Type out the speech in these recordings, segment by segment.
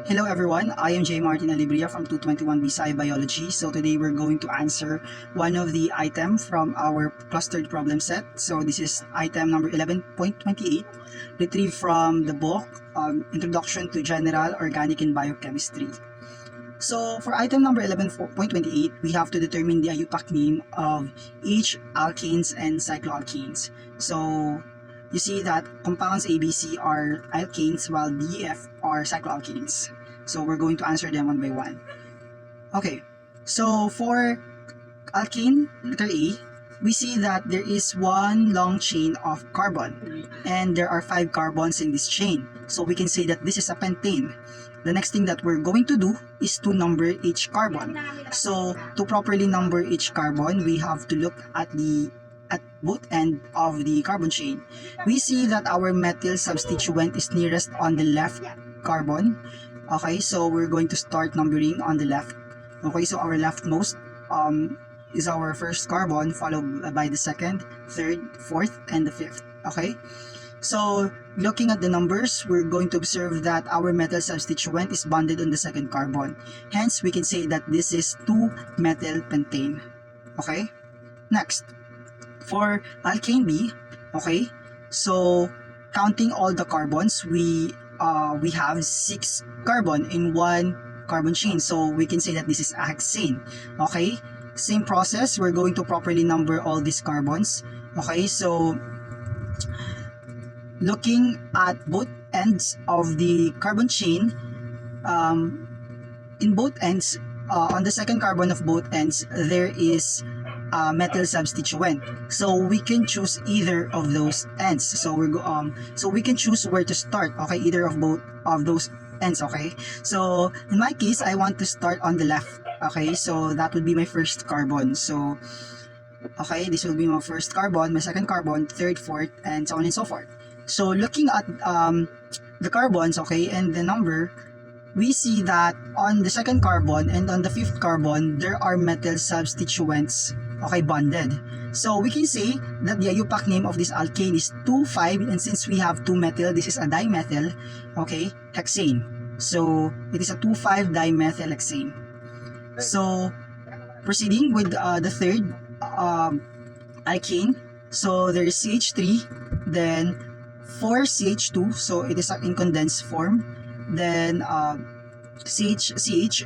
Hello everyone, I am J. Martin Alibria from 221 BSci Biology. So today we're going to answer one of the item from our clustered problem set. So this is item number 11.28, retrieved from the book Introduction to General Organic and Biochemistry. So for item number 11.28, we have to determine the IUPAC name of each alkanes and cycloalkanes. So you see that compounds ABC are alkanes while DEF are cycloalkanes. So we're going to answer them one by one. Okay, so for alkane, letter A, we see that there is one long chain of carbon and there are 5 carbons in this chain. So we can say that this is a pentane. The next thing that we're going to do is to number each carbon. So to properly number each carbon, we have to look at both ends of the carbon chain. We see that our methyl substituent is nearest on the left carbon. Okay, so we're going to start numbering on the left. Okay, so our leftmost is our first carbon, followed by the second, third, fourth, and the fifth. Okay, so looking at the numbers, we're going to observe that our methyl substituent is bonded on the second carbon. Hence, we can say that this is 2-methyl pentane. Okay, next. For alkane B, okay, so counting all the carbons, we have 6 carbon in one carbon chain, so we can say that this is a hexane. Okay, same process, we're going to properly number all these carbons. Okay, so looking at both ends of the carbon chain, in both ends, on the second carbon of both ends, there is methyl substituent, so we can choose either of those ends. So we can choose where to start. Okay, either of both of those ends. Okay, so in my case, I want to start on the left. Okay, so that would be my first carbon. So okay, this will be my first carbon, my second carbon, third, fourth, and so on and so forth. So looking at the carbons, okay, and the number, we see that on the second carbon and on the fifth carbon, there are methyl substituents, okay, bonded. So we can say that the IUPAC name of this alkane is 2,5, and since we have 2-methyl, this is a dimethyl, okay, hexane. So it is a 2,5-dimethyl hexane. So proceeding with the third alkane, so there is CH3, then 4CH2, so it is in condensed form, then CH,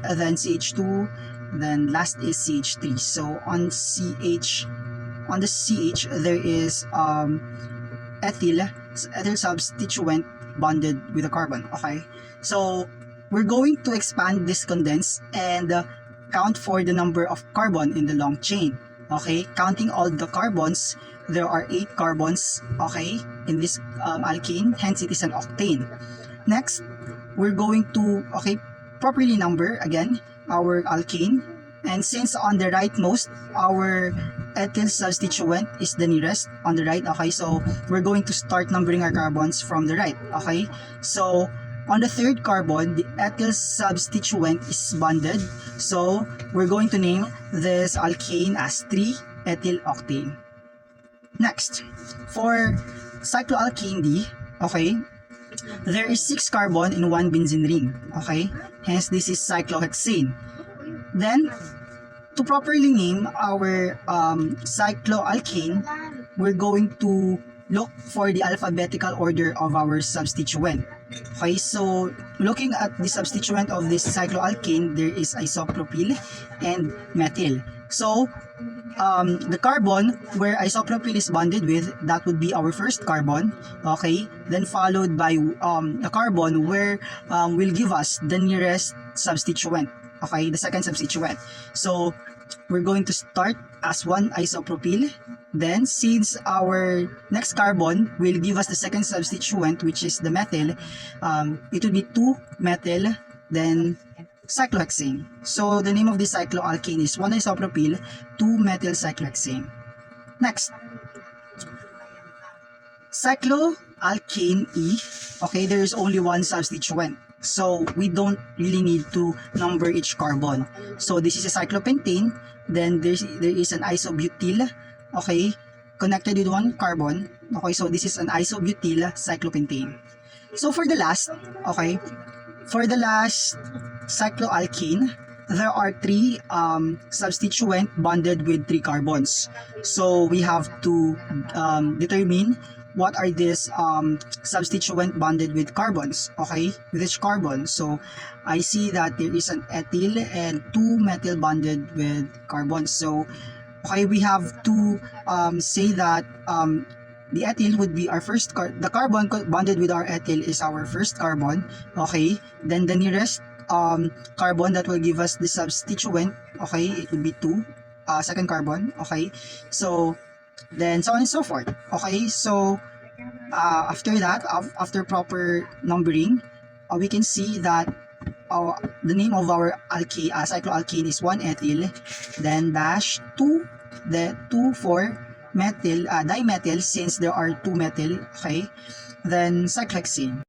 then CH2, then last is CH3. So on the CH there is ethyl substituent bonded with a carbon. Okay, so we're going to expand this condense and count for the number of carbon in the long chain. Okay, counting all the carbons, there are 8 carbons, okay, in this alkane, hence it is an octane. Next, we're going to, okay, properly number again our alkane, and since on the rightmost our ethyl substituent is the nearest on the right, okay, so we're going to start numbering our carbons from the right. Okay, so on the third carbon, the ethyl substituent is bonded, so we're going to name this alkane as 3-ethyl octane. Next, for cycloalkane D, okay, there is 6 carbon in one benzene ring. Okay, hence this is cyclohexane. Then, to properly name our cycloalkane, we're going to look for the alphabetical order of our substituent. Okay, so looking at the substituent of this cycloalkane, there is isopropyl and methyl. So the carbon where isopropyl is bonded with, that would be our first carbon. Okay, then followed by the carbon where will give us the nearest substituent. Okay, the second substituent. So we're going to start as 1 isopropyl. Then since our next carbon will give us the second substituent, which is the methyl, it will be 2-methyl, then cyclohexane. So the name of this cycloalkane is 1 isopropyl 2-methyl cyclohexane. Next, cycloalkane E. Okay, there is only one substituent, so we don't really need to number each carbon. So this is a cyclopentane, then there is an isobutyl, okay, connected with one carbon. Okay, so this is an isobutyl cyclopentane. So for the last, okay, For the last cycloalkane, there are three substituent bonded with three carbons. So we have to determine what are these substituent bonded with carbons, okay, with each carbon. So I see that there is an ethyl and two methyl bonded with carbons. So okay, we have to say that the ethyl would be our first the carbon bonded with our ethyl is our first carbon, okay, then the nearest carbon that will give us the substituent, okay, it would be 2, second carbon, okay, so then so on and so forth, okay. So after that, after proper numbering, we can see that the name of our cycloalkane is 1-ethyl, then dash 2, the 2 for methyl, dimethyl, since there are 2 methyl, okay, then cyclohexane.